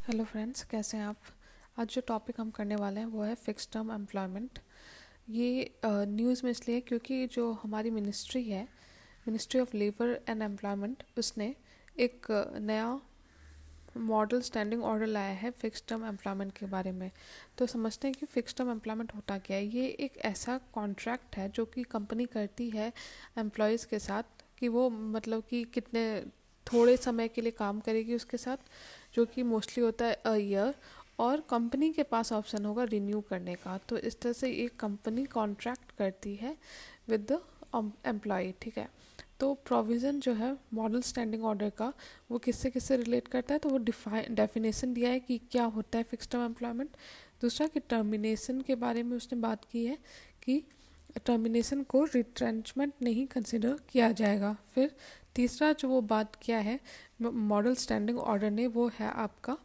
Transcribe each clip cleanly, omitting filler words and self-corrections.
Hello friends, कैसे हैं आप। आज जो टॉपिक हम करने वाले हैं वो है फिक्स टर्म एम्प्लॉयमेंट। ये न्यूज़ में इसलिए क्योंकि जो हमारी मिनिस्ट्री है, ministry of labour and employment, उसने एक नया मॉडल स्टैंडिंग ऑर्डर लाया है फिक्स टर्म एम्प्लॉयमेंट के बारे में। तो समझते हैं कि फिक्स टर्म एम्प्लॉयमेंट होता क्या है। ये एक ऐसा कॉन्ट्रैक्ट है जो कि कंपनी करती है एम्प्लॉयज़ के साथ, कि वो मतलब कि कितने थोड़े समय के लिए काम करेगी उसके साथ, जो कि मोस्टली होता है अ ईयर, और कंपनी के पास ऑप्शन होगा रिन्यू करने का। तो इस तरह से एक कंपनी कॉन्ट्रैक्ट करती है विद द एम्प्लॉय। ठीक है। तो प्रोविज़न जो है मॉडल स्टैंडिंग ऑर्डर का, वो किससे किससे रिलेट करता है, तो वो डेफिनेशन दिया है कि क्या होता है फिक्स टर्म एम्प्लॉयमेंट। दूसरा कि टर्मिनेशन के बारे में उसने बात की है कि टर्मिनेशन को रिट्रेंचमेंट नहीं कंसिडर किया जाएगा। फिर तीसरा जो वो बात किया है मॉडल स्टैंडिंग ऑर्डर ने, वो है आपका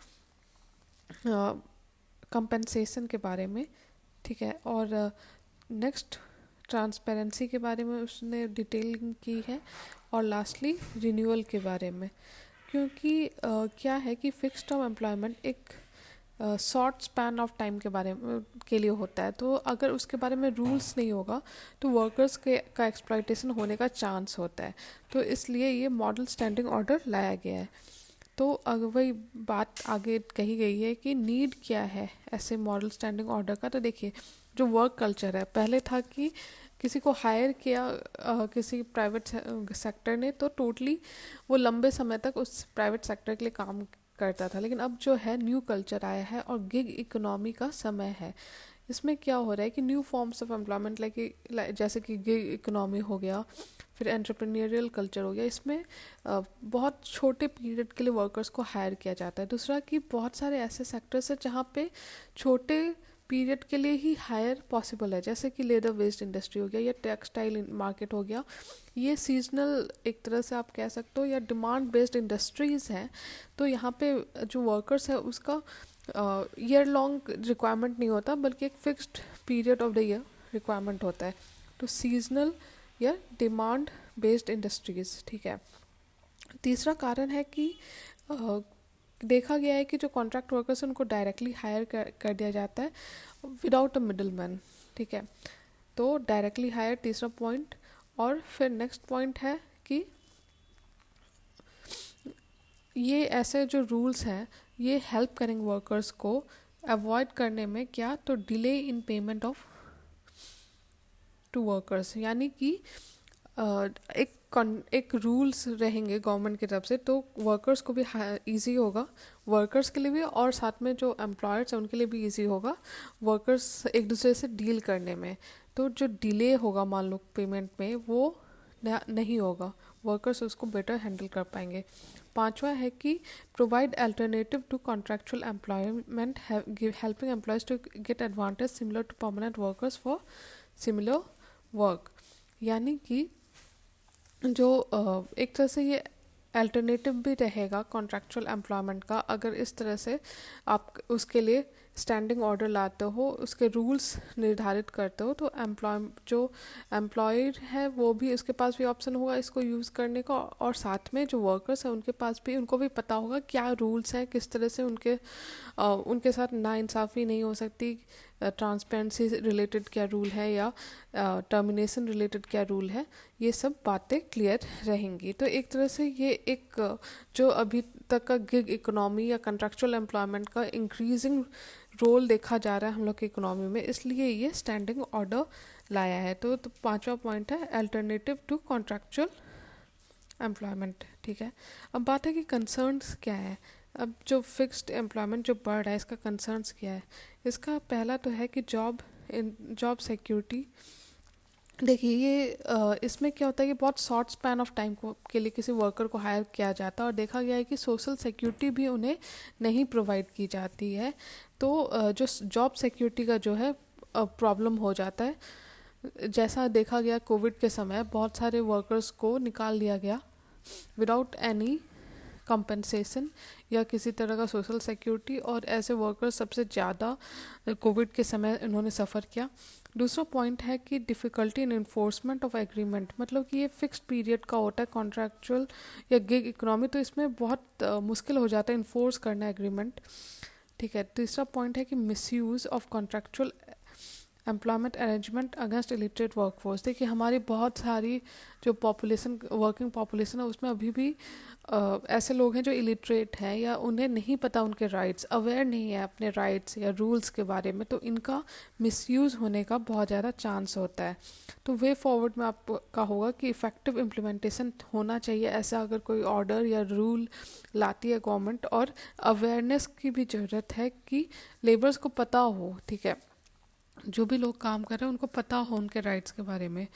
कंपनसेशन के बारे में। ठीक है। और नेक्स्ट ट्रांसपेरेंसी के बारे में उसने डिटेलिंग की है। और लास्टली रिन्यूअल के बारे में, क्योंकि क्या है कि फिक्स टर्म एम्प्लॉयमेंट एक शॉर्ट स्पैन ऑफ टाइम के बारे में के लिए होता है। तो अगर उसके बारे में रूल्स नहीं होगा तो वर्कर्स के का एक्सप्लॉयटेशन होने का चांस होता है। तो इसलिए ये मॉडल स्टैंडिंग ऑर्डर लाया गया है। तो अगर वही बात आगे कही गई है कि नीड क्या है ऐसे मॉडल स्टैंडिंग ऑर्डर का। तो देखिए, जो वर्क कल्चर है, पहले था कि किसी को हायर किया किसी प्राइवेट सेक्टर ने, तो टोटली वो लंबे समय तक उस प्राइवेट सेक्टर के लिए काम करता था। लेकिन अब जो है न्यू कल्चर आया है और गिग इकोनॉमी का समय है। इसमें क्या हो रहा है कि न्यू फॉर्म्स ऑफ एम्प्लॉयमेंट जैसे कि गिग इकोनॉमी हो गया, फिर एंटरप्रेन्योरियल कल्चर हो गया। इसमें बहुत छोटे पीरियड के लिए वर्कर्स को हायर किया जाता है। दूसरा कि बहुत सारे ऐसे सेक्टर्स हैं जहाँ पे छोटे पीरियड के लिए ही हायर पॉसिबल है, जैसे कि लेदर वेस्ट इंडस्ट्री हो गया या टेक्सटाइल मार्केट हो गया। ये सीजनल एक तरह से आप कह सकते हो, या डिमांड बेस्ड इंडस्ट्रीज़ हैं। तो यहाँ पे जो वर्कर्स है उसका ईयर लॉन्ग रिक्वायरमेंट नहीं होता, बल्कि एक fixed period of the year requirement होता है। तो सीजनल या डिमांड बेस्ड इंडस्ट्रीज़। ठीक है। तीसरा कारण है कि अ, देखा गया है कि जो कॉन्ट्रैक्ट वर्कर्स हैं उनको डायरेक्टली हायर कर दिया जाता है विदाउट अ मिडल मैन। ठीक है। तो डायरेक्टली हायर तीसरा पॉइंट। और फिर नेक्स्ट पॉइंट है कि ये ऐसे जो रूल्स हैं ये हेल्प करेंगे वर्कर्स को अवॉइड करने में, क्या, तो delay in payment of to workers. यानी कि एक रूल्स रहेंगे गवर्नमेंट की तरफ से, तो वर्कर्स को भी इजी होगा, वर्कर्स के लिए भी, और साथ में जो एम्प्लॉयर्स हैं उनके लिए भी इजी होगा वर्कर्स एक दूसरे से डील करने में। तो जो डिले होगा मान लो पेमेंट में, वो नहीं होगा, वर्कर्स उसको बेटर हैंडल कर पाएंगे। पांचवा है कि provide alternative to contractual employment, helping employees to get advantage similar to permanent workers for similar work. यानी कि जो एक तरह से ये अल्टरनेटिव भी रहेगा कॉन्ट्रैक्चुअल एम्प्लॉयमेंट का, अगर इस तरह से आप उसके लिए स्टैंडिंग ऑर्डर लाते हो, उसके रूल्स निर्धारित करते हो, तो जो एम्प्लॉयड है वो भी, उसके पास भी ऑप्शन होगा इसको यूज़ करने का, और साथ में जो वर्कर्स हैं उनके पास भी, उनको भी पता होगा क्या रूल्स हैं, किस तरह से उनके साथ नाइंसाफ़ी नहीं हो सकती, ट्रांसपेरेंसी रिलेटेड क्या रूल है, या टर्मिनेशन रिलेटेड क्या रूल है। ये सब बातें क्लियर रहेंगी। तो एक तरह से ये एक जो अभी तक का गिग इकोनॉमी या कंट्रैक्चुअल एम्प्लॉयमेंट का इंक्रीजिंग रोल देखा जा रहा है हम लोग की इकोनॉमी में, इसलिए ये स्टैंडिंग ऑर्डर लाया है। तो पांचवा पॉइंट है अल्टरनेटिव टू कॉन्ट्रैक्चुअल एम्प्लॉयमेंट। ठीक है। अब बात है कि कंसर्न्स क्या है। अब जो फिक्स्ड एम्प्लॉयमेंट जो बढ़ रहा है, इसका कंसर्न्स क्या है। इसका पहला तो है कि जॉब सिक्योरिटी। देखिए, ये इसमें क्या होता है कि बहुत शॉर्ट स्पैन ऑफ टाइम के लिए किसी वर्कर को हायर किया जाता है, और देखा गया है कि सोशल सिक्योरिटी भी उन्हें नहीं प्रोवाइड की जाती है। तो जो जॉब सिक्योरिटी का जो है प्रॉब्लम हो जाता है। जैसा देखा गया कोविड के समय बहुत सारे वर्कर्स को निकाल दिया गया विदाउट एनी कंपनसेशन या किसी तरह का सोशल सिक्योरिटी, और ऐसे वर्कर्स सबसे ज़्यादा कोविड के समय इन्होंने सफ़र किया। दूसरा पॉइंट है कि difficulty in enforcement of agreement, मतलब कि ये फिक्स्ड पीरियड का होता है कॉन्ट्रैक्चुअल या गिग इकोनॉमी, तो इसमें बहुत मुश्किल हो जाता है इन्फोर्स करना एग्रीमेंट। ठीक है। तीसरा पॉइंट है कि misuse of contractual employment arrangement against illiterate workforce. देखिए हमारी बहुत सारी जो पॉपुलेशन, वर्किंग पॉपुलेशन है, उसमें अभी भी ऐसे लोग हैं जो इलिटरेट हैं या उन्हें नहीं पता उनके राइट्स, अवेयर नहीं है अपने राइट्स या रूल्स के बारे में, तो इनका मिसयूज़ होने का बहुत ज़्यादा चांस होता है। तो वे फॉरवर्ड में आपका होगा कि इफ़ेक्टिव इम्प्लीमेंटेशन होना चाहिए ऐसा अगर कोई ऑर्डर या रूल लाती है गवर्नमेंट, और अवेयरनेस की भी ज़रूरत है कि लेबर्स को पता हो, ठीक है, जो भी लोग काम कर रहे हैं उनको पता हो उनके राइट्स के बारे में,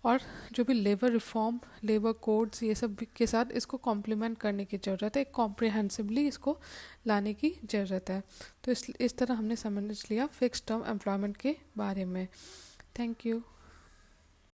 और जो भी लेबर रिफॉर्म, लेबर कोड्स, ये सब के साथ इसको कॉम्प्लीमेंट करने की ज़रूरत है, कॉम्प्रिहेंसिवली इसको लाने की ज़रूरत है। तो इस तरह हमने समझ लिया फिक्स टर्म एम्प्लॉयमेंट के बारे में। Thank you.